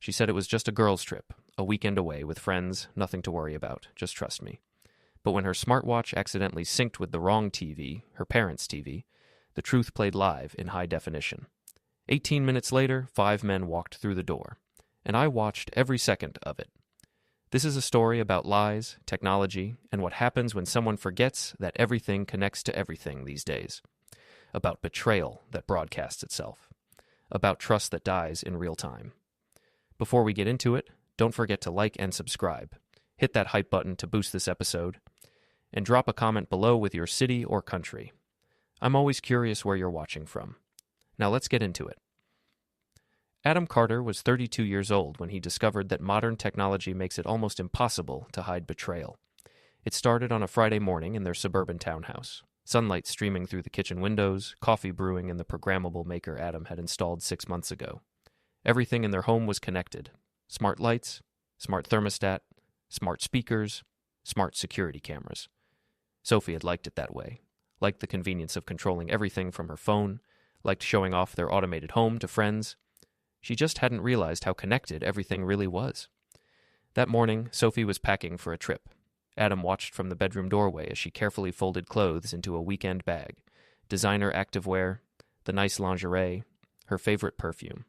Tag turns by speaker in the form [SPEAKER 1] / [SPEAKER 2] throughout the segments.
[SPEAKER 1] She said it was just a girls' trip, a weekend away with friends, nothing to worry about, just trust me. But when her smartwatch accidentally synced with the wrong TV, her parents' TV, the truth played live in high definition. 18 minutes later, 5 men walked through the door, and I watched every second of it. This is a story about lies, technology, and what happens when someone forgets that everything connects to everything these days. About betrayal that broadcasts itself. About trust that dies in real time. Before we get into it, don't forget to like and subscribe. Hit that hype button to boost this episode, and drop a comment below with your city or country. I'm always curious where you're watching from. Now let's get into it. Adam Carter was 32 years old when he discovered that modern technology makes it almost impossible to hide betrayal. It started on a Friday morning in their suburban townhouse. Sunlight streaming through the kitchen windows, coffee brewing in the programmable maker Adam had installed 6 months ago. Everything in their home was connected. Smart lights, smart thermostat, smart speakers, smart security cameras. Sophie had liked it that way, liked the convenience of controlling everything from her phone, liked showing off their automated home to friends. She just hadn't realized how connected everything really was. That morning, Sophie was packing for a trip. Adam watched from the bedroom doorway as she carefully folded clothes into a weekend bag, designer activewear, the nice lingerie, her favorite perfume.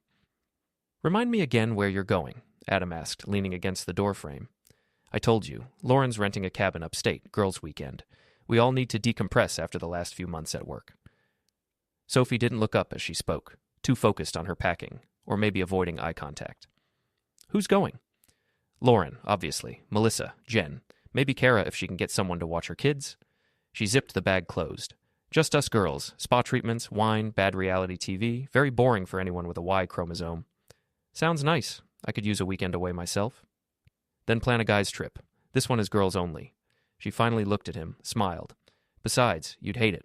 [SPEAKER 1] "Remind me again where you're going," Adam asked, leaning against the doorframe. "I told you, Lauren's renting a cabin upstate, girls' weekend. We all need to decompress after the last few months at work." Sophie didn't look up as she spoke, too focused on her packing, or maybe avoiding eye contact. "Who's going?" "Lauren, obviously. Melissa, Jen. Maybe Kara if she can get someone to watch her kids." She zipped the bag closed. "Just us girls. Spa treatments, wine, bad reality TV. Very boring for anyone with a Y chromosome." "Sounds nice. I could use a weekend away myself." "Then plan a guy's trip. This one is girls only." She finally looked at him, smiled. "Besides, you'd hate it.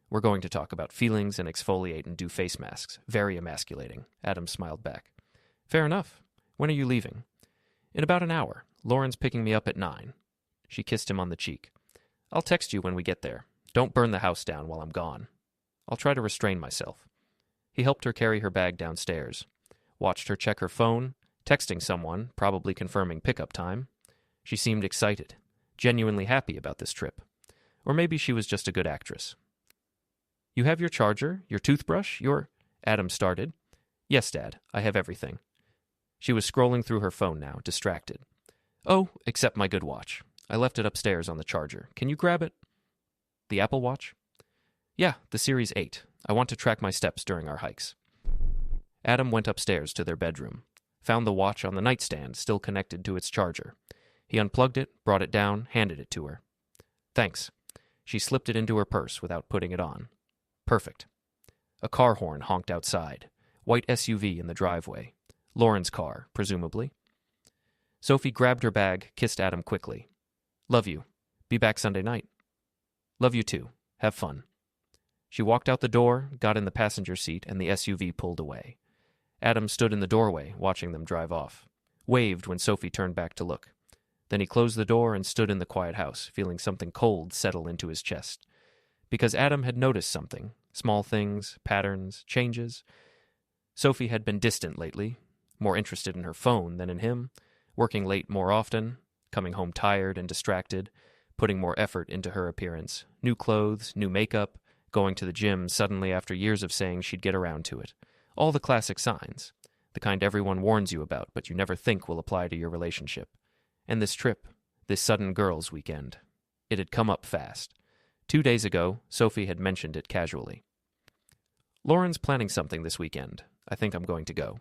[SPEAKER 1] We're going to talk about feelings and exfoliate and do face masks. Very emasculating." Adam smiled back. "Fair enough. When are you leaving?" "In about an hour. Lauren's picking me up at 9. She kissed him on the cheek. "I'll text you when we get there. Don't burn the house down while I'm gone." "I'll try to restrain myself." He helped her carry her bag downstairs. Watched her check her phone, texting someone, probably confirming pickup time. She seemed excited, genuinely happy about this trip. Or maybe she was just a good actress. "You have your charger, your toothbrush, your—" Adam started. "Yes, Dad, I have everything." She was scrolling through her phone now, distracted. "Oh, except my good watch. I left it upstairs on the charger. Can you grab it?" "The Apple Watch?" "Yeah, the Series 8. I want to track my steps during our hikes." Adam went upstairs to their bedroom, found the watch on the nightstand still connected to its charger. He unplugged it, brought it down, handed it to her. "Thanks." She slipped it into her purse without putting it on. "Perfect." A car horn honked outside. White SUV in the driveway. Lauren's car, presumably. Sophie grabbed her bag, kissed Adam quickly. "Love you. Be back Sunday night." "Love you too. Have fun." She walked out the door, got in the passenger seat, and the SUV pulled away. Adam stood in the doorway, watching them drive off. Waved when Sophie turned back to look. Then he closed the door and stood in the quiet house, feeling something cold settle into his chest. Because Adam had noticed something. Small things, patterns, changes. Sophie had been distant lately, more interested in her phone than in him, working late more often, coming home tired and distracted, putting more effort into her appearance. New clothes, new makeup, going to the gym suddenly after years of saying she'd get around to it. All the classic signs. The kind everyone warns you about, but you never think will apply to your relationship. And this trip, this sudden girls' weekend. It had come up fast. 2 days ago, Sophie had mentioned it casually. "Lauren's planning something this weekend. I think I'm going to go."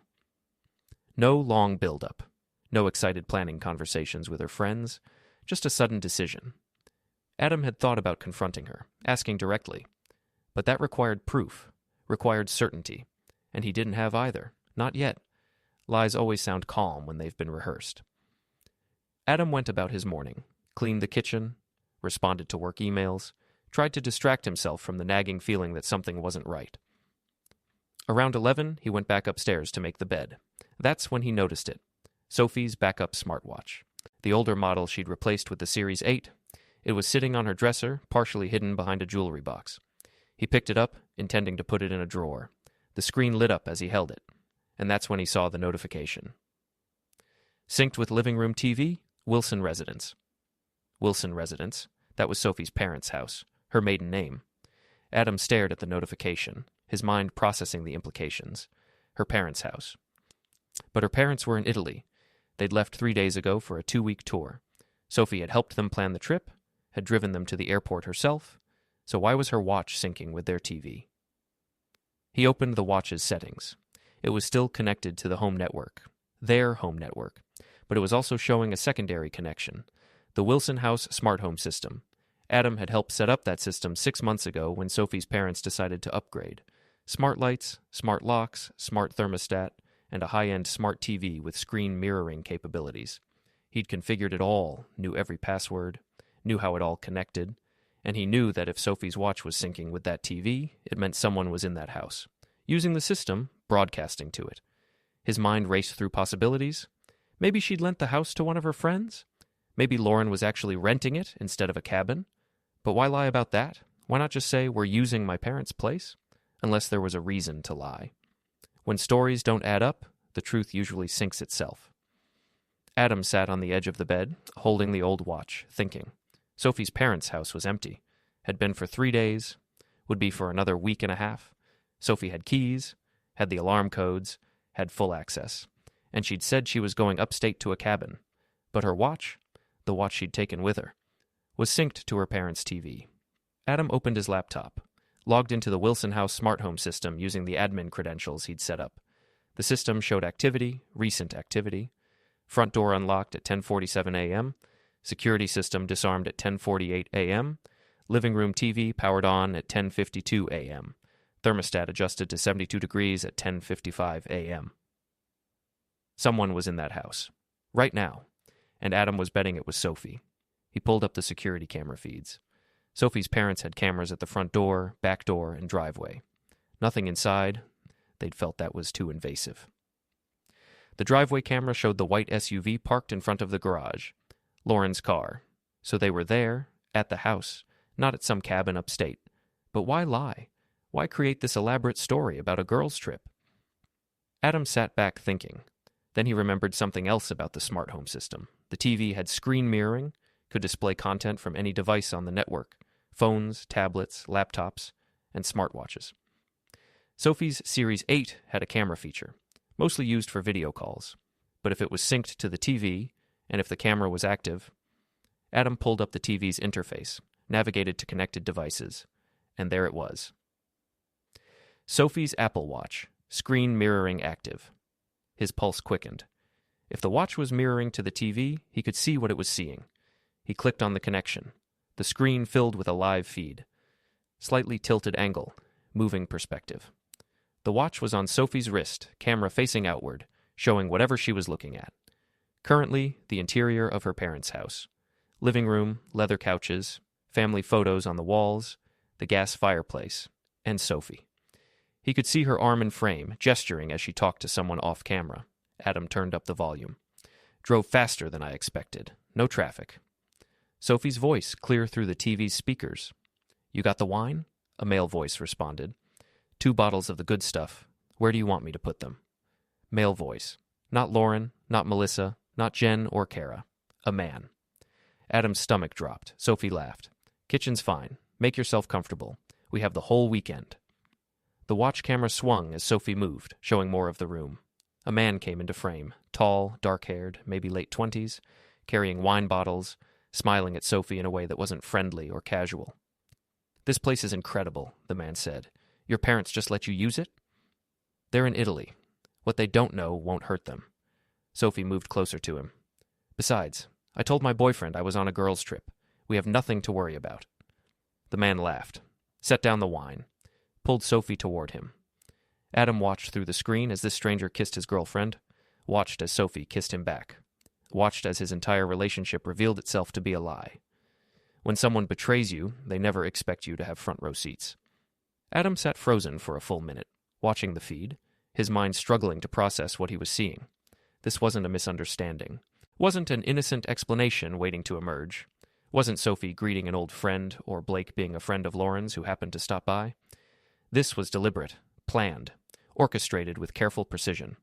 [SPEAKER 1] No long build-up. No excited planning conversations with her friends. Just a sudden decision. Adam had thought about confronting her, asking directly. But that required proof, required certainty. And he didn't have either. Not yet. Lies always sound calm when they've been rehearsed. Adam went about his morning, cleaned the kitchen, responded to work emails, tried to distract himself from the nagging feeling that something wasn't right. Around 11, he went back upstairs to make the bed. That's when he noticed it. Sophie's backup smartwatch. The older model she'd replaced with the Series 8. It was sitting on her dresser, partially hidden behind a jewelry box. He picked it up, intending to put it in a drawer. The screen lit up as he held it, and that's when he saw the notification. Synced with living room TV, Wilson Residence. Wilson Residence. That was Sophie's parents' house, her maiden name. Adam stared at the notification, his mind processing the implications. Her parents' house. But her parents were in Italy. They'd left 3 days ago for a 2-week tour. Sophie had helped them plan the trip, had driven them to the airport herself, so why was her watch syncing with their TV? He opened the watch's settings. It was still connected to the home network, their home network, but it was also showing a secondary connection, the Wilson House smart home system. Adam had helped set up that system 6 months ago when Sophie's parents decided to upgrade. Smart lights, smart locks, smart thermostat, and a high-end smart TV with screen mirroring capabilities. He'd configured it all, knew every password, knew how it all connected, and he knew that if Sophie's watch was syncing with that TV, it meant someone was in that house, using the system, broadcasting to it. His mind raced through possibilities. Maybe she'd lent the house to one of her friends? Maybe Lauren was actually renting it instead of a cabin? But why lie about that? Why not just say, we're using my parents' place? Unless there was a reason to lie. When stories don't add up, the truth usually sinks itself. Adam sat on the edge of the bed, holding the old watch, thinking. Sophie's parents' house was empty. Had been for 3 days, would be for another week and a half. Sophie had keys, had the alarm codes, had full access. And she'd said she was going upstate to a cabin. But her watch, the watch she'd taken with her, was synced to her parents' TV. Adam opened his laptop, logged into the Wilson House smart home system using the admin credentials he'd set up. The system showed activity, recent activity. Front door unlocked at 10:47 a.m., security system disarmed at 10:48 a.m., living room TV powered on at 10:52 a.m., thermostat adjusted to 72 degrees at 10:55 a.m. Someone was in that house, right now, and Adam was betting it was Sophie. He pulled up the security camera feeds. Sophie's parents had cameras at the front door, back door, and driveway. Nothing inside. They'd felt that was too invasive. The driveway camera showed the white SUV parked in front of the garage. Lauren's car. So they were there, at the house, not at some cabin upstate. But why lie? Why create this elaborate story about a girls' trip? Adam sat back thinking. Then he remembered something else about the smart home system. The TV had screen mirroring, could display content from any device on the network, phones, tablets, laptops, and smartwatches. Sophie's Series 8 had a camera feature, mostly used for video calls. But if it was synced to the TV, and if the camera was active, Adam pulled up the TV's interface, navigated to connected devices, and there it was. Sophie's Apple Watch, screen mirroring active. His pulse quickened. If the watch was mirroring to the TV, he could see what it was seeing. He clicked on the connection. The screen filled with a live feed. Slightly tilted angle, moving perspective. The watch was on Sophie's wrist, camera facing outward, showing whatever she was looking at. Currently, the interior of her parents' house. Living room, leather couches, family photos on the walls, the gas fireplace, and Sophie. He could see her arm and frame, gesturing as she talked to someone off camera. Adam turned up the volume. Drove faster than I expected. No traffic. Sophie's voice clear through the TV's speakers. You got the wine? A male voice responded. 2 bottles of the good stuff. Where do you want me to put them? Male voice. Not Lauren, not Melissa, not Jen or Kara. A man. Adam's stomach dropped. Sophie laughed. Kitchen's fine. Make yourself comfortable. We have the whole weekend. The watch camera swung as Sophie moved, showing more of the room. A man came into frame, tall, dark-haired, maybe late 20s, carrying wine bottles, smiling at Sophie in a way that wasn't friendly or casual. This place is incredible, the man said. Your parents just let you use it? They're in Italy. What they don't know won't hurt them. Sophie moved closer to him. Besides, I told my boyfriend I was on a girls' trip. We have nothing to worry about. The man laughed, set down the wine, pulled Sophie toward him. Adam watched through the screen as this stranger kissed his girlfriend, watched as Sophie kissed him back, watched as his entire relationship revealed itself to be a lie. When someone betrays you, they never expect you to have front row seats. Adam sat frozen for a full minute, watching the feed, his mind struggling to process what he was seeing. This wasn't a misunderstanding. Wasn't an innocent explanation waiting to emerge. Wasn't Sophie greeting an old friend, or Blake being a friend of Lauren's who happened to stop by. This was deliberate, planned, orchestrated with careful precision.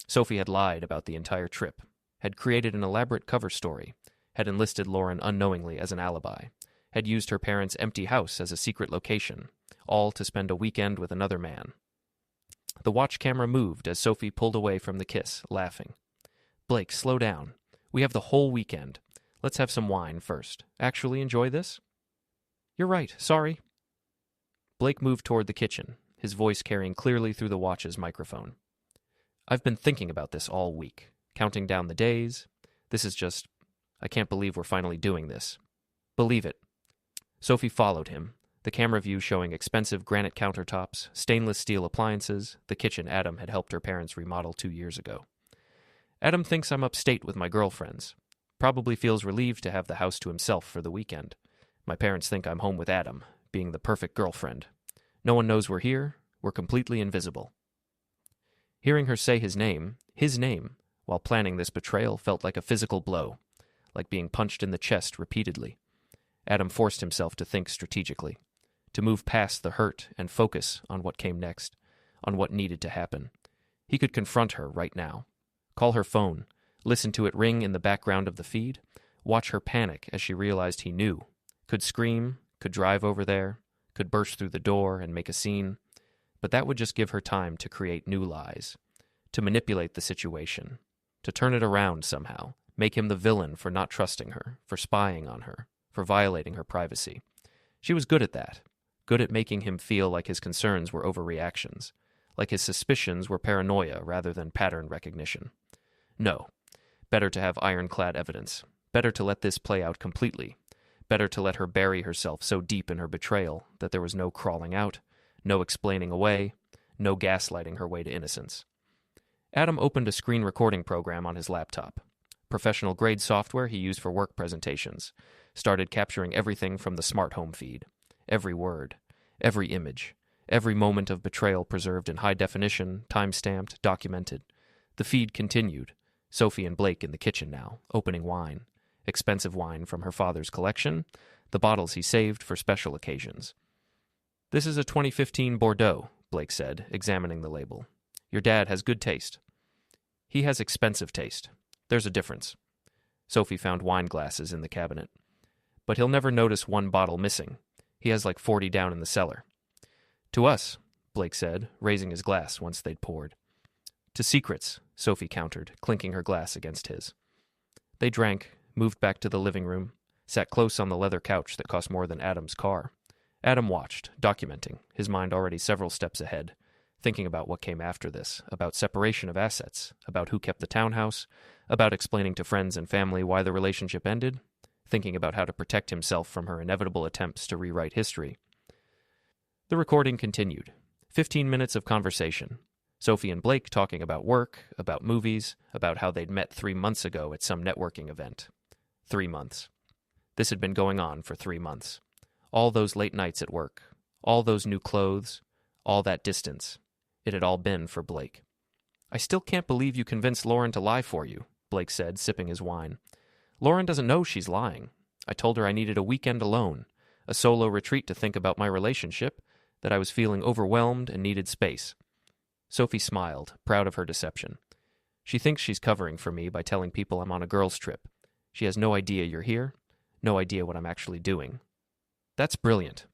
[SPEAKER 1] Sophie had lied about the entire trip, had created an elaborate cover story, had enlisted Lauren unknowingly as an alibi, had used her parents' empty house as a secret location, all to spend a weekend with another man. The watch camera moved as Sophie pulled away from the kiss, laughing. "Blake, slow down. We have the whole weekend. Let's have some wine first. Actually enjoy this?" "You're right, sorry." Blake moved toward the kitchen, his voice carrying clearly through the watch's microphone. "I've been thinking about this all week, counting down the days. This is just... I can't believe we're finally doing this. Believe it." Sophie followed him, the camera view showing expensive granite countertops, stainless steel appliances, the kitchen Adam had helped her parents remodel 2 years ago. "Adam thinks I'm upstate with my girlfriends. Probably feels relieved to have the house to himself for the weekend. My parents think I'm home with Adam, being the perfect girlfriend. No one knows we're here. We're completely invisible." Hearing her say his name, while planning this betrayal felt like a physical blow, like being punched in the chest repeatedly. Adam forced himself to think strategically, to move past the hurt and focus on what came next, on what needed to happen. He could confront her right now, call her phone, listen to it ring in the background of the feed, watch her panic as she realized he knew, could scream, could drive over there, could burst through the door and make a scene, but that would just give her time to create new lies, to manipulate the situation, to turn it around somehow, make him the villain for not trusting her, for spying on her, for violating her privacy. She was good at that, good at making him feel like his concerns were overreactions, like his suspicions were paranoia rather than pattern recognition. No, better to have ironclad evidence, better to let this play out completely, better to let her bury herself so deep in her betrayal that there was no crawling out, no explaining away, no gaslighting her way to innocence. Adam opened a screen recording program on his laptop, professional-grade software he used for work presentations, started capturing everything from the smart home feed, every word, every image, every moment of betrayal preserved in high definition, time-stamped, documented. The feed continued, Sophie and Blake in the kitchen now, opening wine, expensive wine from her father's collection, the bottles he saved for special occasions. "This is a 2015 Bordeaux," Blake said, examining the label. "Your dad has good taste." "He has expensive taste. There's a difference." Sophie found wine glasses in the cabinet. "But he'll never notice one bottle missing. He has like 40 down in the cellar." "To us," Blake said, raising his glass once they'd poured. "To secrets," Sophie countered, clinking her glass against his. They drank, moved back to the living room, sat close on the leather couch that cost more than Adam's car. Adam watched, documenting, his mind already several steps ahead, thinking about what came after this, about separation of assets, about who kept the townhouse, about explaining to friends and family why the relationship ended, thinking about how to protect himself from her inevitable attempts to rewrite history. The recording continued. 15 minutes of conversation. Sophie and Blake talking about work, about movies, about how they'd met 3 months ago at some networking event. 3 months. This had been going on for 3 months. All those late nights at work, all those new clothes, all that distance. It had all been for Blake. "I still can't believe you convinced Lauren to lie for you," Blake said, sipping his wine. "Lauren doesn't know she's lying. I told her I needed a weekend alone, a solo retreat to think about my relationship, that I was feeling overwhelmed and needed space." Sophie smiled, proud of her deception. "She thinks she's covering for me by telling people I'm on a girls' trip. She has no idea you're here, no idea what I'm actually doing." "That's brilliant.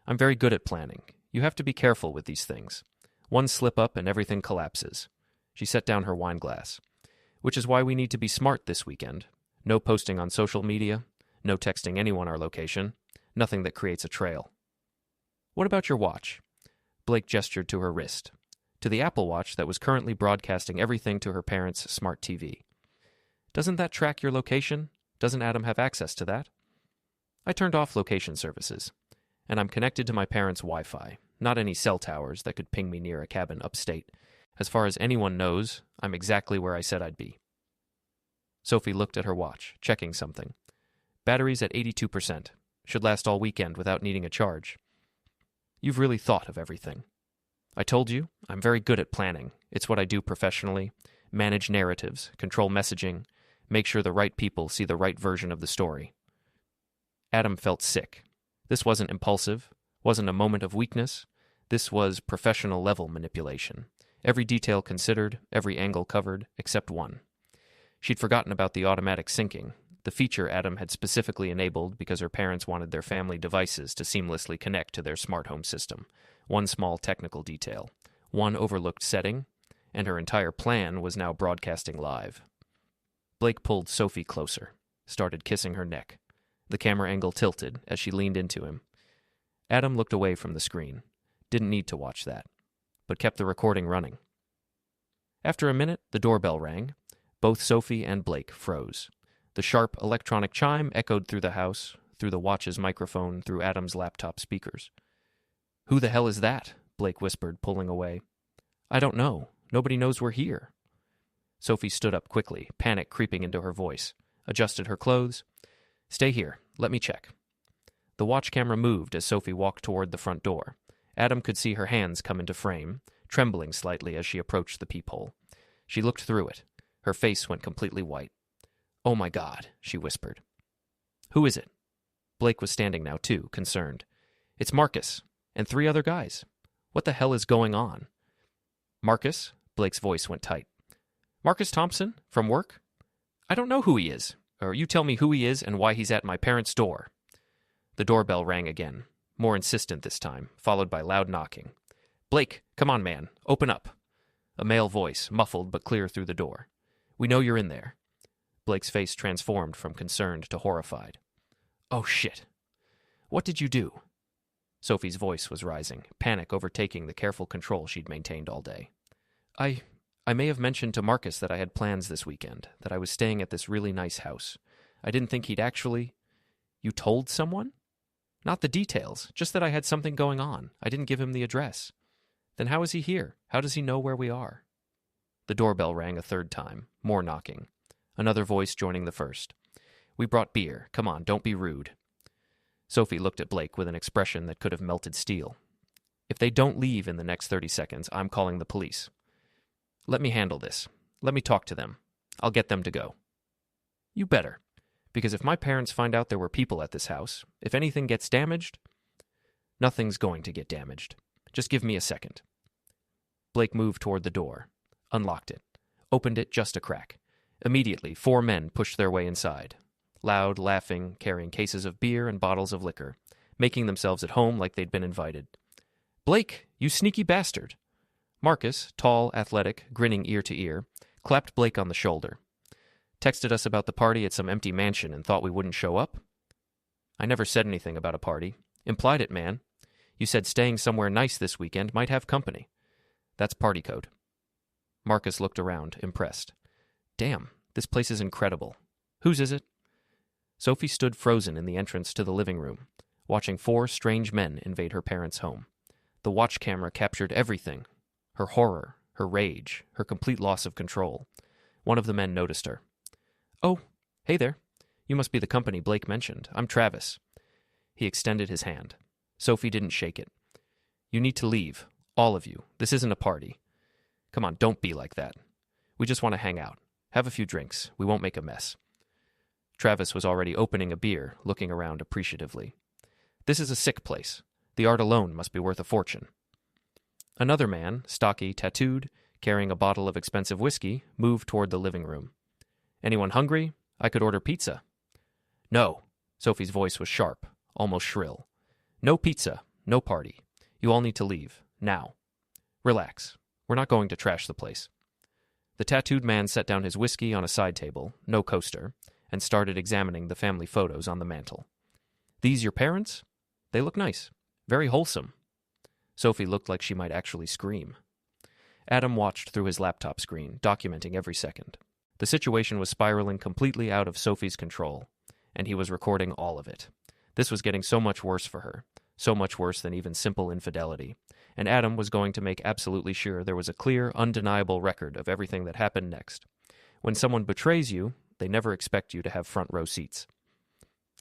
[SPEAKER 1] I'm very good at planning. You have to be careful with these things. One slip up and everything collapses." She set down her wine glass. "Which is why we need to be smart this weekend. No posting on social media, no texting anyone our location, nothing that creates a trail." "What about your watch?" Blake gestured to her wrist, to the Apple Watch that was currently broadcasting everything to her parents' smart TV. "Doesn't that track your location? Doesn't Adam have access to that?" "I turned off location services, and I'm connected to my parents' Wi-Fi, not any cell towers that could ping me near a cabin upstate. As far as anyone knows, I'm exactly where I said I'd be." Sophie looked at her watch, checking something. "Battery's at 82%. Should last all weekend without needing a charge." "You've really thought of everything." "I told you, I'm very good at planning. It's what I do professionally. Manage narratives, control messaging, make sure the right people see the right version of the story." Adam felt sick. This wasn't impulsive, wasn't a moment of weakness. This was professional-level manipulation. Every detail considered, every angle covered, except one. She'd forgotten about the automatic syncing, the feature Adam had specifically enabled because her parents wanted their family devices to seamlessly connect to their smart home system. One small technical detail, one overlooked setting, and her entire plan was now broadcasting live. Blake pulled Sophie closer, started kissing her neck. The camera angle tilted as she leaned into him. Adam looked away from the screen. Didn't need to watch that, but kept the recording running. After a minute, the doorbell rang. Both Sophie and Blake froze. The sharp electronic chime echoed through the house, through the watch's microphone, through Adam's laptop speakers. "Who the hell is that?" Blake whispered, pulling away. "I don't know. Nobody knows we're here." Sophie stood up quickly, panic creeping into her voice, adjusted her clothes. "Stay here. Let me check." The watch camera moved as Sophie walked toward the front door. Adam could see her hands come into frame, trembling slightly as she approached the peephole. She looked through it. Her face went completely white. "Oh my God," she whispered. "Who is it?" Blake was standing now, too, concerned. "It's Marcus, and 3 other guys. What the hell is going on?" "Marcus?" Blake's voice went tight. "Marcus Thompson? From work? I don't know who he is. Or you tell me who he is and why he's at my parents' door." The doorbell rang again, more insistent this time, followed by loud knocking. "Blake, come on, man. Open up." A male voice, muffled but clear through the door. "We know you're in there." Blake's face transformed from concerned to horrified. "Oh, shit. What did you do?" Sophie's voice was rising, panic overtaking the careful control she'd maintained all day. I may have mentioned to Marcus that I had plans this weekend, that I was staying at this really nice house. I didn't think he'd actually... You told someone? Not the details, just that I had something going on. I didn't give him the address. Then how is he here? How does he know where we are?" The doorbell rang a third time, more knocking. Another voice joining the first. "We brought beer. Come on, don't be rude." Sophie looked at Blake with an expression that could have melted steel. "If they don't leave in the next 30 seconds, I'm calling the police. Let me handle this. Let me talk to them. I'll get them to go." "You better. Because if my parents find out there were people at this house, if anything gets damaged..." "Nothing's going to get damaged. Just give me a second." Blake moved toward the door, unlocked it, opened it just a crack. Immediately, 4 men pushed their way inside. Loud, laughing, carrying cases of beer and bottles of liquor, making themselves at home like they'd been invited. "Blake, you sneaky bastard!" Marcus, tall, athletic, grinning ear to ear, clapped Blake on the shoulder. "Texted us about the party at some empty mansion and thought we wouldn't show up?" "I never said anything about a party. Implied it, man. You said staying somewhere nice this weekend might have company. That's party code." Marcus looked around, impressed. "Damn, this place is incredible. Whose is it?" Sophie stood frozen in the entrance to the living room, watching 4 strange men invade her parents' home. The watch camera captured everything. Her horror, her rage, her complete loss of control. One of the men noticed her. "Oh, hey there. You must be the company Blake mentioned. I'm Travis." He extended his hand. Sophie didn't shake it. "You need to leave. All of you. This isn't a party. Come on, don't be like that. We just want to hang out. Have a few drinks. We won't make a mess." Travis was already opening a beer, looking around appreciatively. "This is a sick place. The art alone must be worth a fortune." Another man, stocky, tattooed, carrying a bottle of expensive whiskey, moved toward the living room. "Anyone hungry? I could order pizza." "No." Sophie's voice was sharp, almost shrill. "No pizza. No party. You all need to leave. Now. Relax. We're not going to trash the place." The tattooed man set down his whiskey on a side table, no coaster, and started examining the family photos on the mantel. "These your parents? They look nice. Very wholesome." Sophie looked like she might actually scream. Adam watched through his laptop screen, documenting every second. The situation was spiraling completely out of Sophie's control, and he was recording all of it. This was getting so much worse for her, so much worse than even simple infidelity, and Adam was going to make absolutely sure there was a clear, undeniable record of everything that happened next. When someone betrays you, they never expect you to have front row seats.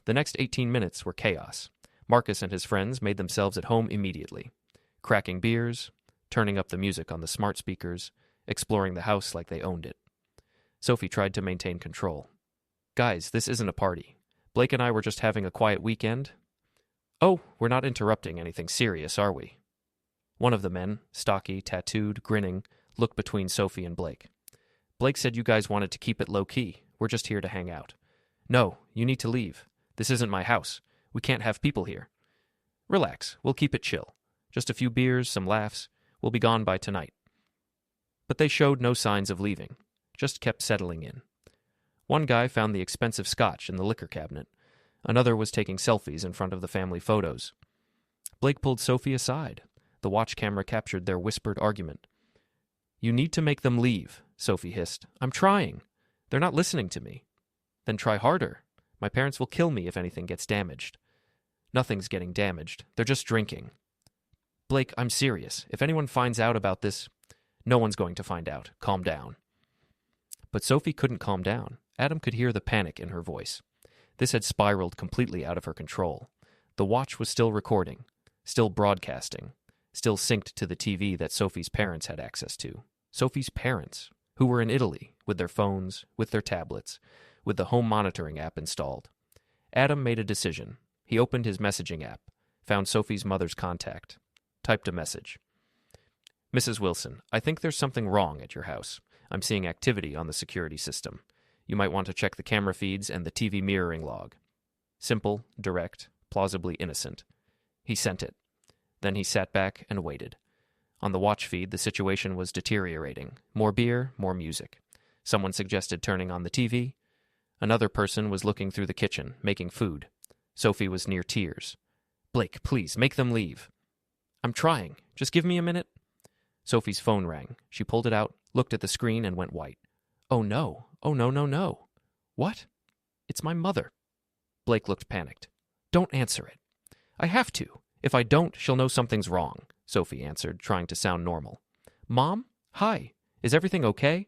[SPEAKER 1] The next 18 minutes were chaos. Marcus and his friends made themselves at home immediately, cracking beers, turning up the music on the smart speakers, exploring the house like they owned it. Sophie tried to maintain control. "Guys, this isn't a party. Blake and I were just having a quiet weekend." "Oh, we're not interrupting anything serious, are we?" One of the men, stocky, tattooed, grinning, looked between Sophie and Blake. Blake said you guys wanted to keep it low-key. We're just here to hang out. No, you need to leave. This isn't my house. We can't have people here. Relax, we'll keep it chill. Just a few beers, some laughs. We'll be gone by tonight. But they showed no signs of leaving, just kept settling in. One guy found the expensive scotch in the liquor cabinet. Another was taking selfies in front of the family photos. Blake pulled Sophie aside. The watch camera captured their whispered argument. You need to make them leave, Sophie hissed. I'm trying. They're not listening to me. Then try harder. My parents will kill me if anything gets damaged. Nothing's getting damaged. They're just drinking. Blake, I'm serious. If anyone finds out about this, no one's going to find out. Calm down. But Sophie couldn't calm down. Adam could hear the panic in her voice. This had spiraled completely out of her control. The watch was still recording, still broadcasting, still synced to the TV that Sophie's parents had access to. Sophie's parents, who were in Italy, with their phones, with their tablets, with the home monitoring app installed. Adam made a decision. He opened his messaging app, found Sophie's mother's contact, typed a message. Mrs. Wilson, I think there's something wrong at your house. I'm seeing activity on the security system. You might want to check the camera feeds and the TV mirroring log. Simple, direct, plausibly innocent. He sent it. Then he sat back and waited. On the watch feed, the situation was deteriorating. More beer, more music. Someone suggested turning on the TV. Another person was looking through the kitchen, making food. Sophie was near tears. Blake, please, make them leave. I'm trying. Just give me a minute. Sophie's phone rang. She pulled it out, looked at the screen, and went white. Oh no. Oh no, no, no. What? It's my mother. Blake looked panicked. Don't answer it. I have to. If I don't, she'll know something's wrong, Sophie answered, trying to sound normal. Mom? Hi. Is everything okay?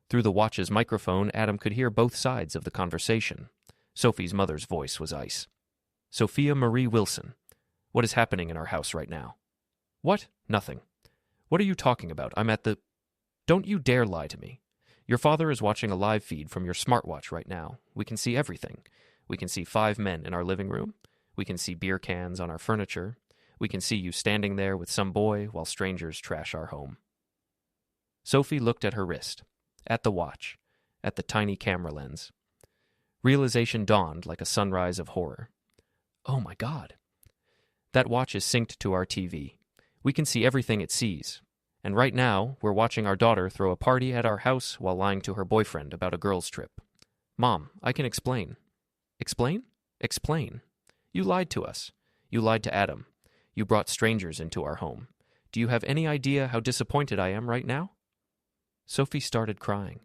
[SPEAKER 1] Through the watch's microphone, Adam could hear both sides of the conversation. Sophie's mother's voice was ice. Sophia Marie Wilson. What is happening in our house right now? What? Nothing. What are you talking about? I'm at the... Don't you dare lie to me. Your father is watching a live feed from your smartwatch right now. We can see everything. We can see 5 men in our living room. We can see beer cans on our furniture. We can see you standing there with some boy while strangers trash our home. Sophie looked at her wrist, at the watch, at the tiny camera lens. Realization dawned like a sunrise of horror. Oh my God. That watch is synced to our TV. We can see everything it sees. And right now, we're watching our daughter throw a party at our house while lying to her boyfriend about a girls' trip. Mom, I can explain. Explain? Explain. You lied to us. You lied to Adam. You brought strangers into our home. Do you have any idea how disappointed I am right now? Sophie started crying.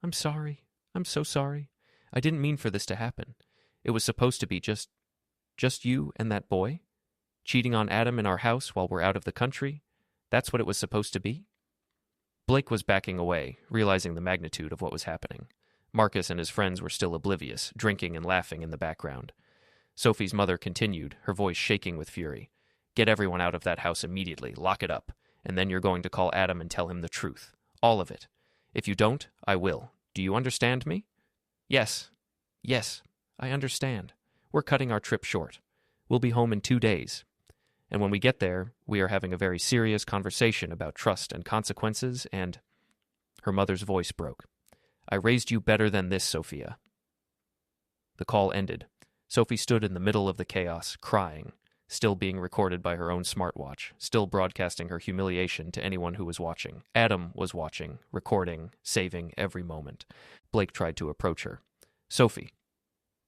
[SPEAKER 1] I'm sorry. I'm so sorry. I didn't mean for this to happen. It was supposed to be just you and that boy? Cheating on Adam in our house while we're out of the country? That's what it was supposed to be? Blake was backing away, realizing the magnitude of what was happening. Marcus and his friends were still oblivious, drinking and laughing in the background. Sophie's mother continued, her voice shaking with fury. Get everyone out of that house immediately, lock it up, and then you're going to call Adam and tell him the truth. All of it. If you don't, I will. Do you understand me? Yes. Yes, I understand. We're cutting our trip short. We'll be home in 2 days. And when we get there, we are having a very serious conversation about trust and consequences, and... Her mother's voice broke. I raised you better than this, Sophia. The call ended. Sophie stood in the middle of the chaos, crying, still being recorded by her own smartwatch, still broadcasting her humiliation to anyone who was watching. Adam was watching, recording, saving every moment. Blake tried to approach her. Sophie,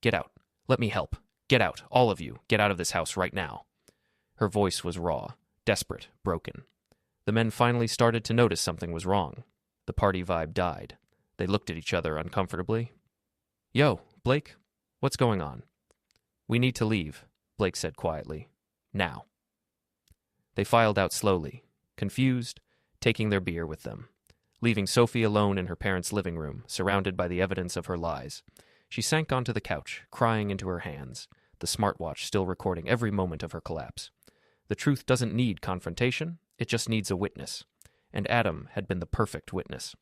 [SPEAKER 1] get out. Let me help. Get out, all of you. Get out of this house right now. Her voice was raw, desperate, broken. The men finally started to notice something was wrong. The party vibe died. They looked at each other uncomfortably. Yo, Blake, what's going on? We need to leave, Blake said quietly. Now. They filed out slowly, confused, taking their beer with them, leaving Sophie alone in her parents' living room, surrounded by the evidence of her lies. She sank onto the couch, crying into her hands, the smartwatch still recording every moment of her collapse. The truth doesn't need confrontation, it just needs a witness. And Adam had been the perfect witness.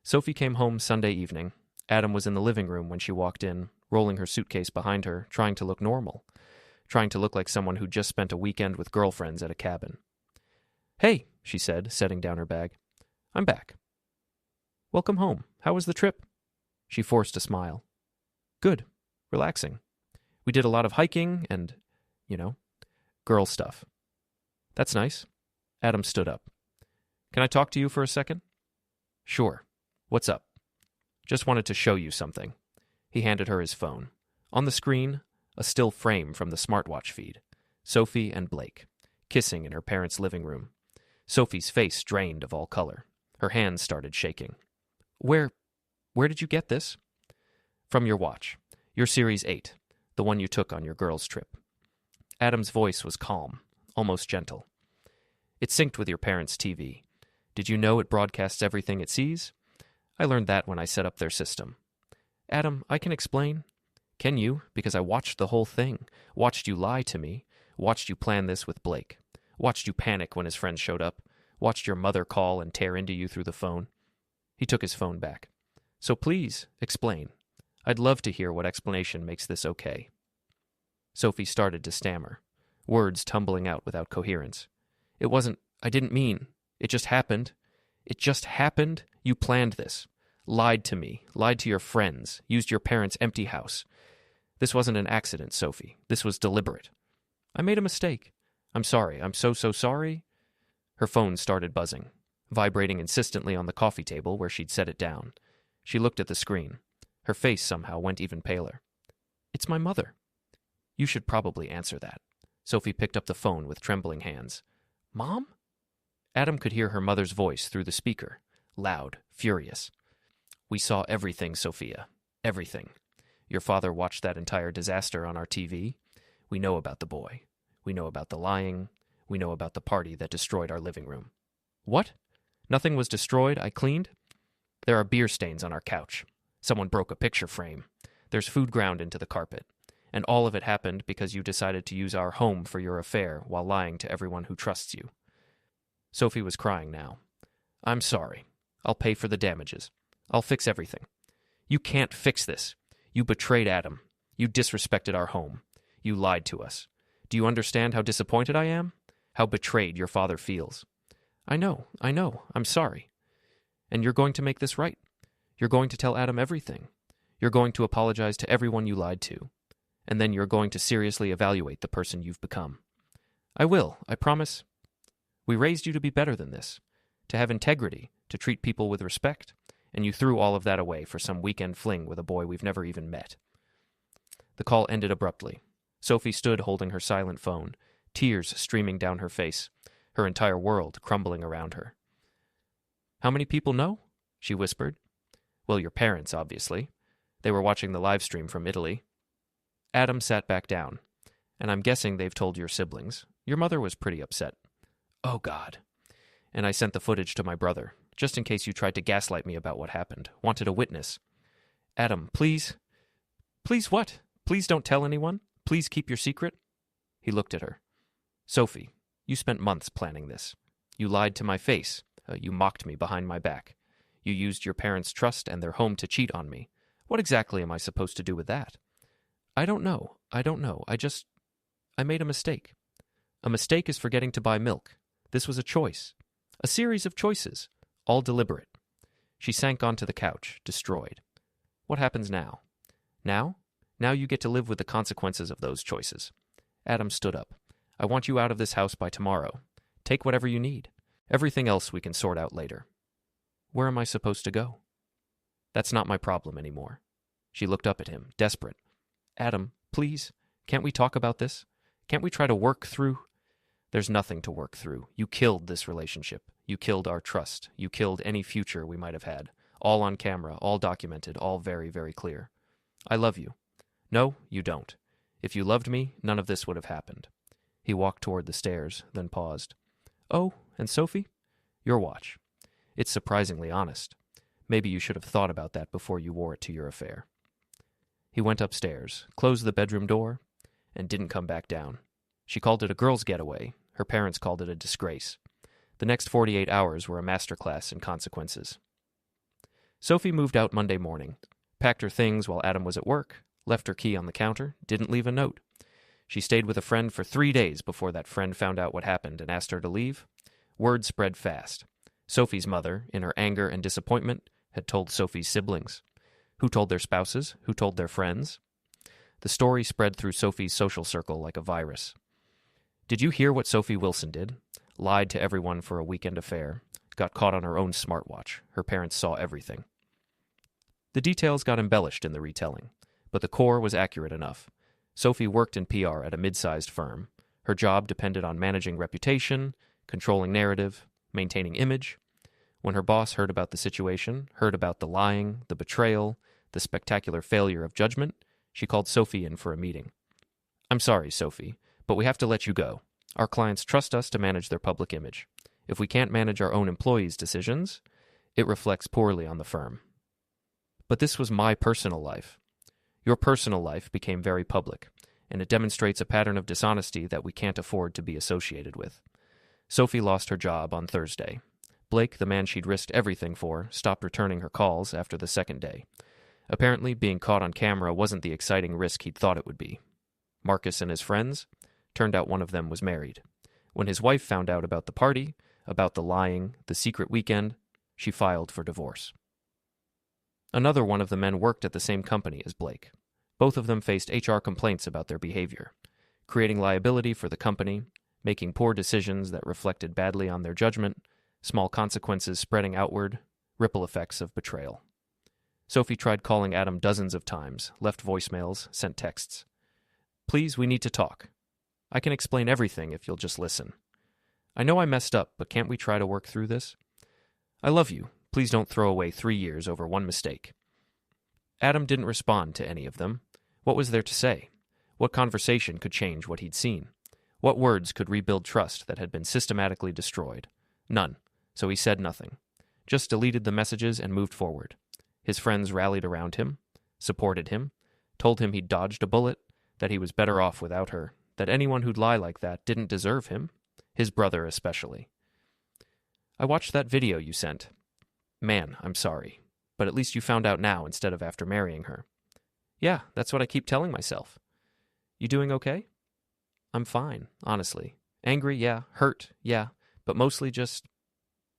[SPEAKER 1] Sophie came home Sunday evening. Adam was in the living room when she walked in, rolling her suitcase behind her, trying to look normal, trying to look like someone who'd just spent a weekend with girlfriends at a cabin. Hey, she said, setting down her bag. I'm back. Welcome home. How was the trip? She forced a smile. Good. Relaxing. We did a lot of hiking and, girl stuff. That's nice. Adam stood up. Can I talk to you for a second? Sure. What's up? Just wanted to show you something. He handed her his phone. On the screen, a still frame from the smartwatch feed. Sophie and Blake, kissing in her parents' living room. Sophie's face drained of all color. Her hands started shaking. Where did you get this? From your watch. Your Series 8, the one you took on your girls' trip. Adam's voice was calm, almost gentle. It synced with your parents' TV. Did you know it broadcasts everything it sees? I learned that when I set up their system. Adam, I can explain. Can you? Because I watched the whole thing. Watched you lie to me. Watched you plan this with Blake. Watched you panic when his friends showed up. Watched your mother call and tear into you through the phone. He took his phone back. So please, explain. I'd love to hear what explanation makes this okay. Sophie started to stammer, words tumbling out without coherence. I didn't mean. It just happened. It just happened. You planned this. Lied to me. Lied to your friends. Used your parents' empty house. This wasn't an accident, Sophie. This was deliberate. I made a mistake. I'm sorry. I'm so sorry. Her phone started buzzing, vibrating insistently on the coffee table where she'd set it down. She looked at the screen. Her face somehow went even paler. It's my mother. You should probably answer that. Sophie picked up the phone with trembling hands. Mom? Adam could hear her mother's voice through the speaker, loud, furious. We saw everything, Sophia. Everything. Your father watched that entire disaster on our TV. We know about the boy. We know about the lying. We know about the party that destroyed our living room. What? Nothing was destroyed? I cleaned? There are beer stains on our couch. Someone broke a picture frame. There's food ground into the carpet. And all of it happened because you decided to use our home for your affair while lying to everyone who trusts you. Sophie was crying now. I'm sorry. I'll pay for the damages. I'll fix everything. You can't fix this. You betrayed Adam. You disrespected our home. You lied to us. Do you understand how disappointed I am? How betrayed your father feels? I know. I'm sorry. And you're going to make this right. You're going to tell Adam everything. You're going to apologize to everyone you lied to. And then you're going to seriously evaluate the person you've become. I will, I promise. We raised you to be better than this, to have integrity, to treat people with respect, and you threw all of that away for some weekend fling with a boy we've never even met. The call ended abruptly. Sophie stood holding her silent phone, tears streaming down her face, her entire world crumbling around her. How many people know? She whispered. Well, your parents, obviously. They were watching the live stream from Italy. Adam sat back down, and I'm guessing they've told your siblings. Your mother was pretty upset. Oh, God. And I sent the footage to my brother, just in case you tried to gaslight me about what happened. Wanted a witness. Adam, please. Please what? Please don't tell anyone? Please keep your secret? He looked at her. Sophie, you spent months planning this. You lied to my face. You mocked me behind my back. You used your parents' trust and their home to cheat on me. What exactly am I supposed to do with that? I don't know. I made a mistake. A mistake is forgetting to buy milk. This was a choice. A series of choices. All deliberate. She sank onto the couch, destroyed. What happens now? Now? Now you get to live with the consequences of those choices. Adam stood up. I want you out of this house by tomorrow. Take whatever you need. Everything else we can sort out later. Where am I supposed to go? That's not my problem anymore. She looked up at him, desperate. Adam, please, can't we talk about this? Can't we try to work through? There's nothing to work through. You killed this relationship. You killed our trust. You killed any future we might have had. All on camera, all documented, all very, very clear. I love you. No, you don't. If you loved me, none of this would have happened. He walked toward the stairs, then paused. Oh, and Sophie? Your watch. It's surprisingly honest. Maybe you should have thought about that before you wore it to your affair. He went upstairs, closed the bedroom door, and didn't come back down. She called it a girl's getaway. Her parents called it a disgrace. The next 48 hours were a masterclass in consequences. Sophie moved out Monday morning, packed her things while Adam was at work, left her key on the counter, didn't leave a note. She stayed with a friend for 3 days before that friend found out what happened and asked her to leave. Word spread fast. Sophie's mother, in her anger and disappointment, had told Sophie's siblings? Who told their spouses? Who told their friends? The story spread through Sophie's social circle like a virus. Did you hear what Sophie Wilson did? Lied to everyone for a weekend affair. Got caught on her own smartwatch. Her parents saw everything. The details got embellished in the retelling, but the core was accurate enough. Sophie worked in PR at a mid-sized firm. Her job depended on managing reputation, controlling narrative, maintaining image. When her boss heard about the situation, heard about the lying, the betrayal, the spectacular failure of judgment, she called Sophie in for a meeting. "I'm sorry, Sophie, but we have to let you go. Our clients trust us to manage their public image. If we can't manage our own employees' decisions, it reflects poorly on the firm." But this was my personal life. Your personal life became very public, and it demonstrates a pattern of dishonesty that we can't afford to be associated with. Sophie lost her job on Thursday. Blake, the man she'd risked everything for, stopped returning her calls after the second day. Apparently, being caught on camera wasn't the exciting risk he'd thought it would be. Marcus and his friends? Turned out one of them was married. When his wife found out about the party, about the lying, the secret weekend, she filed for divorce. Another one of the men worked at the same company as Blake. Both of them faced HR complaints about their behavior, creating liability for the company, making poor decisions that reflected badly on their judgment, small consequences spreading outward, ripple effects of betrayal. Sophie tried calling Adam dozens of times, left voicemails, sent texts. "Please, we need to talk. I can explain everything if you'll just listen. I know I messed up, but can't we try to work through this? I love you. Please don't throw away 3 years over one mistake." Adam didn't respond to any of them. What was there to say? What conversation could change what he'd seen? What words could rebuild trust that had been systematically destroyed? None. So he said nothing. Just deleted the messages and moved forward. His friends rallied around him, supported him, told him he'd dodged a bullet, that he was better off without her, that anyone who'd lie like that didn't deserve him, his brother especially. "I watched that video you sent. Man, I'm sorry. But at least you found out now instead of after marrying her." "Yeah, that's what I keep telling myself." "You doing okay?" "I'm fine, honestly. Angry, yeah. Hurt, yeah. But mostly just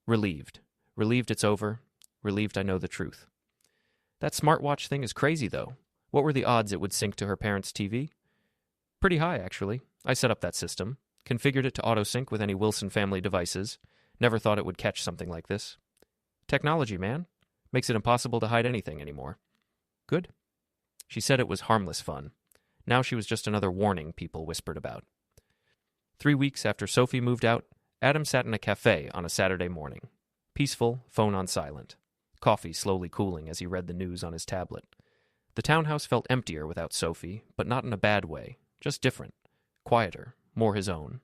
[SPEAKER 1] relieved. Relieved it's over. Relieved I know the truth." "That smartwatch thing is crazy, though. What were the odds it would sync to her parents' TV?" "Pretty high, actually. I set up that system. Configured it to auto-sync with any Wilson family devices. Never thought it would catch something like this. Technology, man. Makes it impossible to hide anything anymore." "Good." She said it was harmless fun. Now she was just another warning people whispered about. 3 weeks after Sophie moved out, Adam sat in a cafe on a Saturday morning. Peaceful, phone on silent. Coffee slowly cooling as he read the news on his tablet. The townhouse felt emptier without Sophie, but not in a bad way, just different. Quieter, more his own.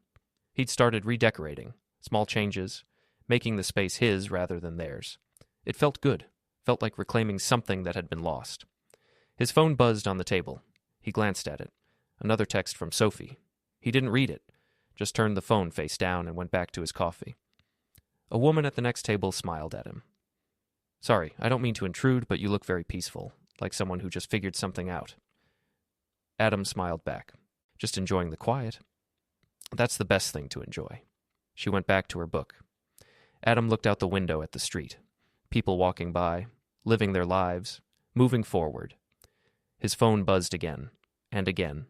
[SPEAKER 1] He'd started redecorating, small changes, making the space his rather than theirs. It felt good, felt like reclaiming something that had been lost. His phone buzzed on the table. He glanced at it. Another text from Sophie. He didn't read it, just turned the phone face down and went back to his coffee. A woman at the next table smiled at him. "Sorry, I don't mean to intrude, but you look very peaceful, like someone who just figured something out." Adam smiled back. "Just enjoying the quiet." "That's the best thing to enjoy." She went back to her book. Adam looked out the window at the street. People walking by, living their lives, moving forward. His phone buzzed again, and again,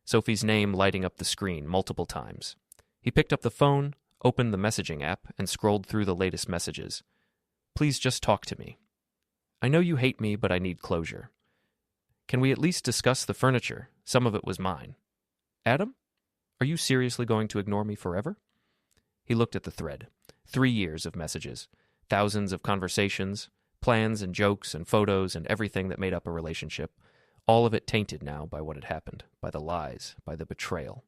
[SPEAKER 1] Sophie's name lighting up the screen multiple times. He picked up the phone, opened the messaging app, and scrolled through the latest messages. "Please just talk to me. I know you hate me, but I need closure. Can we at least discuss the furniture? Some of it was mine. Adam? Are you seriously going to ignore me forever?" He looked at the thread. 3 years of messages, thousands of conversations, plans and jokes and photos and everything that made up a relationship, all of it tainted now by what had happened, by the lies, by the betrayal.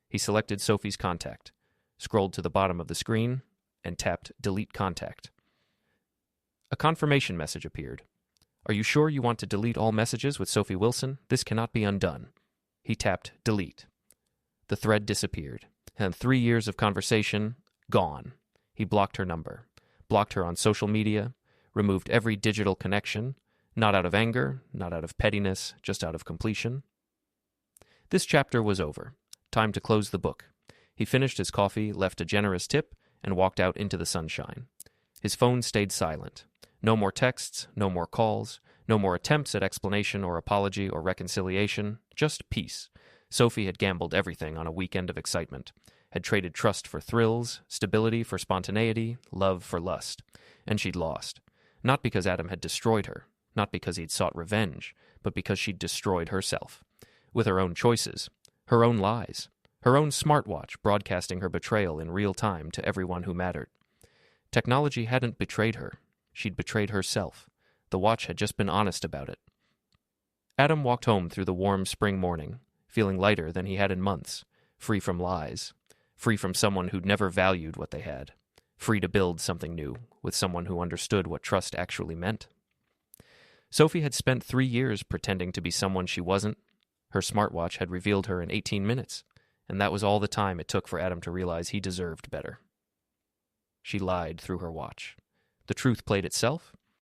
[SPEAKER 1] He selected Sophie's contact, scrolled to the bottom of the screen, and tapped Delete Contact. A confirmation message appeared. "Are you sure you want to delete all messages with Sophie Wilson? This cannot be undone." He tapped Delete. The thread disappeared, and 3 years of conversation, gone. He blocked her number, blocked her on social media, removed every digital connection, not out of anger, not out of pettiness, just out of completion. This chapter was over. Time to close the book. He finished his coffee, left a generous tip, and walked out into the sunshine. His phone stayed silent. No more texts, no more calls, no more attempts at explanation or apology or reconciliation, just peace. Sophie had gambled everything on a weekend of excitement, had traded trust for thrills, stability for spontaneity, love for lust, and she'd lost. Not because Adam had destroyed her, not because he'd sought revenge, but because she'd destroyed herself. With her own choices, her own lies, her own smartwatch broadcasting her betrayal in real time to everyone who mattered. Technology hadn't betrayed her. She'd betrayed herself. The watch had just been honest about it. Adam walked home through the warm spring morning, feeling lighter than he had in months, free from lies, free from someone who'd never valued what they had, free to build something new with someone who understood what trust actually meant. Sophie had spent 3 years pretending to be someone she wasn't. Her smartwatch had revealed her in 18 minutes, and that was all the time it took for Adam to realize he deserved better. She lied through her watch. The truth played itself,